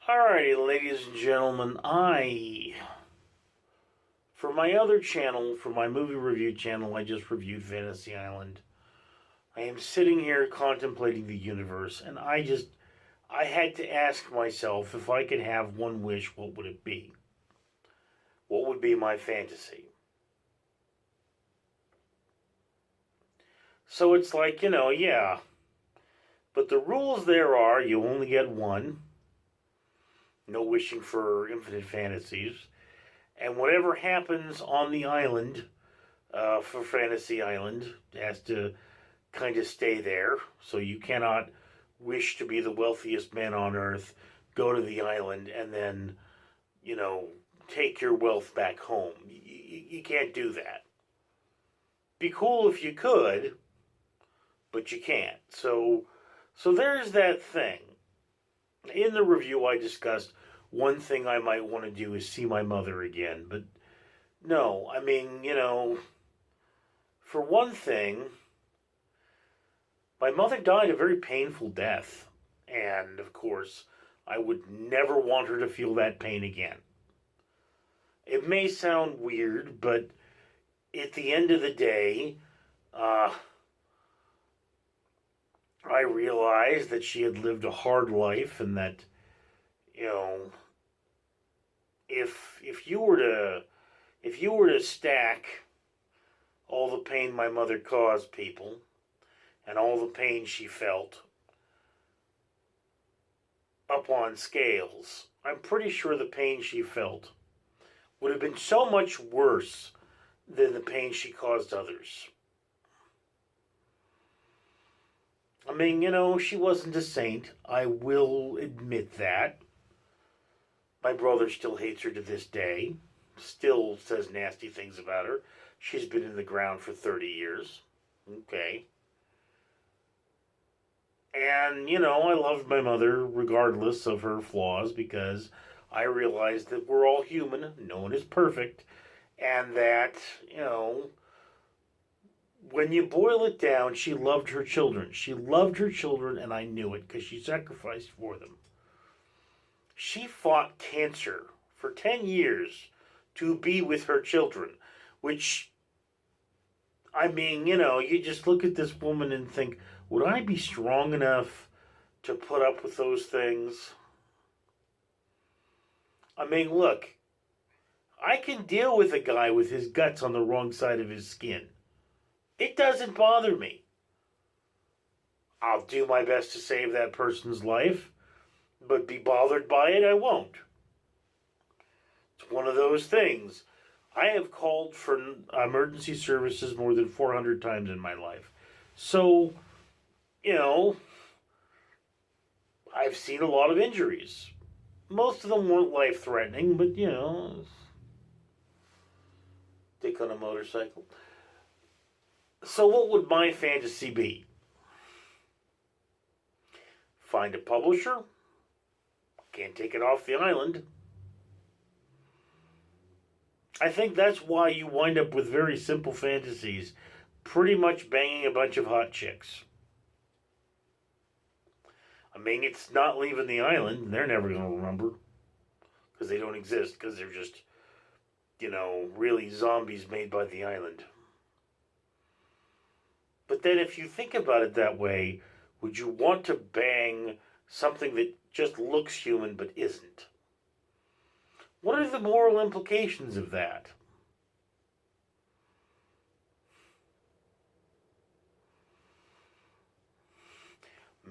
Alrighty, ladies and gentlemen, for my other channel, for my movie review channel, I just reviewed Fantasy Island. I am sitting here contemplating the universe, and I had to ask myself if I could have one wish, what would it be? What would be my fantasy? So it's like, yeah, but the rules there are you only get one, no wishing for infinite fantasies. And whatever happens on the island, for Fantasy Island, has to kind of stay there. So you cannot wish to be the wealthiest man on earth, go to the island, and then, you know, take your wealth back home. You can't do that. Be cool if you could, but you can't. So there's that thing. In the review, I discussed one thing I might want to do is see my mother again. But no, I mean, for one thing, my mother died a very painful death. And of course, I would never want her to feel that pain again. It may sound weird, but at the end of the day, I realized that she had lived a hard life and that, you know, if you were to stack all the pain my mother caused people and all the pain she felt up on scales, I'm pretty sure the pain she felt would have been so much worse than the pain she caused others. I mean, she wasn't a saint. I will admit that. My brother still hates her to this day. Still says nasty things about her. She's been in the ground for 30 years. Okay. And, I loved my mother regardless of her flaws because I realized that we're all human. No one is perfect. And that, when you boil it down, she loved her children. She loved her children, and I knew it because she sacrificed for them. She fought cancer for 10 years to be with her children, which, I mean, you just look at this woman and think, would I be strong enough to put up with those things? I mean, look, I can deal with a guy with his guts on the wrong side of his skin. It doesn't bother me. I'll do my best to save that person's life, but be bothered by it, I won't. It's one of those things. I have called for emergency services more than 400 times in my life. So, I've seen a lot of injuries. Most of them weren't life-threatening, but, dick on a motorcycle. So what would my fantasy be? Find a publisher. Can't take it off the island. I think that's why you wind up with very simple fantasies. Pretty much banging a bunch of hot chicks. I mean, it's not leaving the island. They're never going to remember. Because they don't exist. Because they're just, really zombies made by the island. But then if you think about it that way, would you want to bang something that just looks human but isn't? What are the moral implications of that?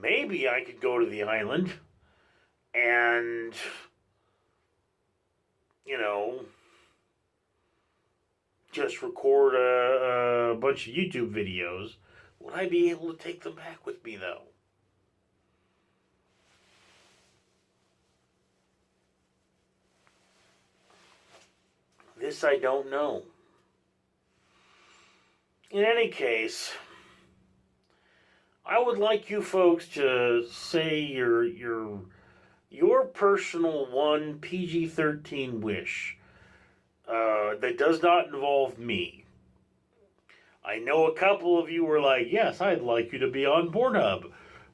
Maybe I could go to the island and, just record a bunch of YouTube videos. Would I be able to take them back with me, though? This I don't know. In any case, I would like you folks to say your personal one PG-13 wish that does not involve me. I know a couple of you were like, yes, I'd like you to be on Pornhub.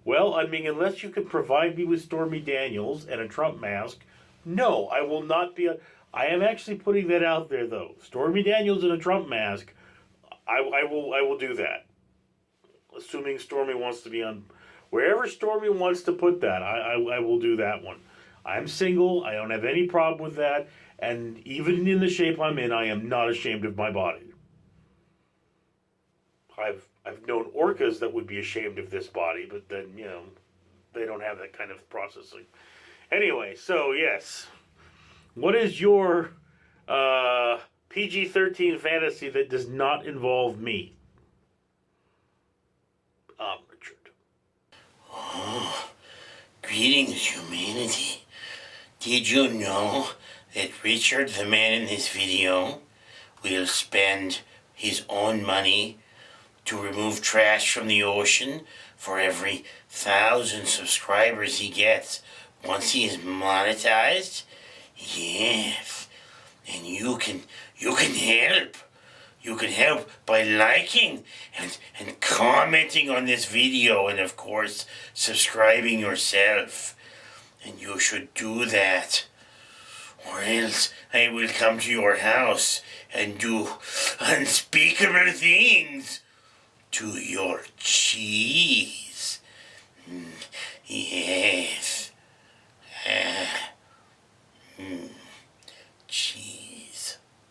Well, I mean, unless you can provide me with Stormy Daniels and a Trump mask, no, I will not be. I am actually putting that out there, though. Stormy Daniels and a Trump mask, I will do that. Assuming Stormy wants to be on, wherever Stormy wants to put that, I will do that one. I'm single. I don't have any problem with that. And even in the shape I'm in, I am not ashamed of my body. I've known orcas that would be ashamed of this body, but then, they don't have that kind of processing. Anyway, so yes. What is your PG-13 fantasy that does not involve me? Richard. Oh, greetings, humanity. Did you know that Richard, the man in this video, will spend his own money to remove trash from the ocean for every 1,000 subscribers he gets once he is monetized? Yes. And you can help. You can help by liking and commenting on this video, and of course subscribing yourself. And you should do that, or else I will come to your house and do unspeakable things to your cheese.